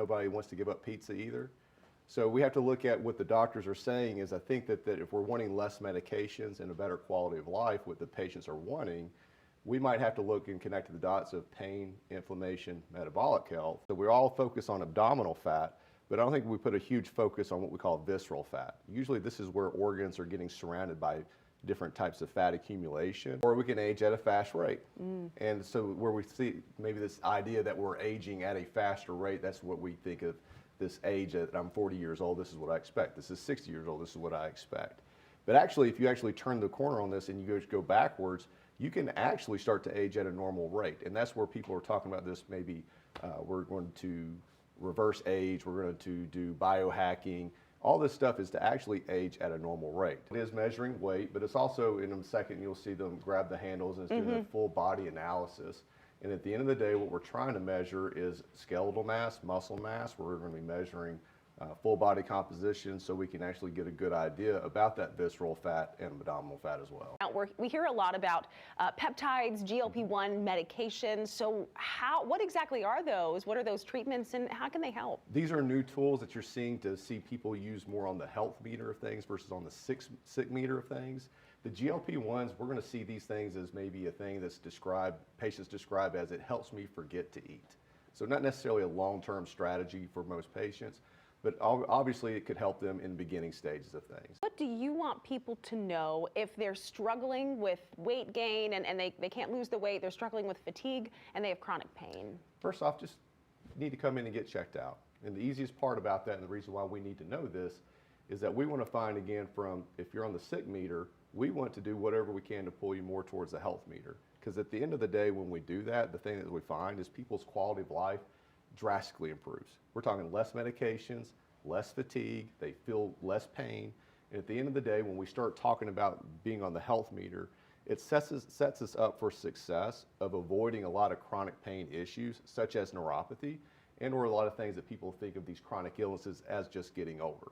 nobody wants to give up pizza either. So we have to look at what the doctors are saying is I think that if we're wanting less medications and a better quality of life, what the patients are wanting, we might have to look and connect to the dots of pain, inflammation, metabolic health. So we all focus on abdominal fat, but I don't think we put a huge focus on what we call visceral fat. Usually this is where organs are getting surrounded by different types of fat accumulation, or we can age at a fast rate. And so where we see maybe this idea that we're aging at a faster rate, that's what we think of this age that I'm 40 years old, this is what I expect. This is 60 years old, this is what I expect. But actually, if you actually turn the corner on this and you go backwards, you can actually start to age at a normal rate. And that's where people are talking about this, maybe we're going to reverse age, we're going to do biohacking. All this stuff is to actually age at a normal rate. It is measuring weight, but it's also, in a second, you'll see them grab the handles and it's doing a full body analysis. And at the end of the day, what we're trying to measure is skeletal mass, muscle mass. We're going to be measuring full body composition so we can actually get a good idea about that visceral fat and abdominal fat as well. We hear a lot about peptides, GLP-1 medications. So what exactly are those? What are those treatments and how can they help? These are new tools that you're seeing to see people use more on the health meter of things versus on the sick meter of things. The GLP-1s, we're going to see these things as maybe a thing that's patients describe as it helps me forget to eat. So not necessarily a long-term strategy for most patients, but obviously it could help them in the beginning stages of things. What do you want people to know if they're struggling with weight gain and they can't lose the weight, they're struggling with fatigue, and they have chronic pain? First off, just need to come in and get checked out. And the easiest part about that, and the reason why we need to know this, is that we want to find, again, from if you're on the sick meter, we want to do whatever we can to pull you more towards the health meter. Because at the end of the day, when we do that, the thing that we find is people's quality of life drastically improves. We're talking less medications, less fatigue, they feel less pain. And at the end of the day, when we start talking about being on the health meter, it sets us up for success of avoiding a lot of chronic pain issues, such as neuropathy, and or a lot of things that people think of these chronic illnesses as just getting over.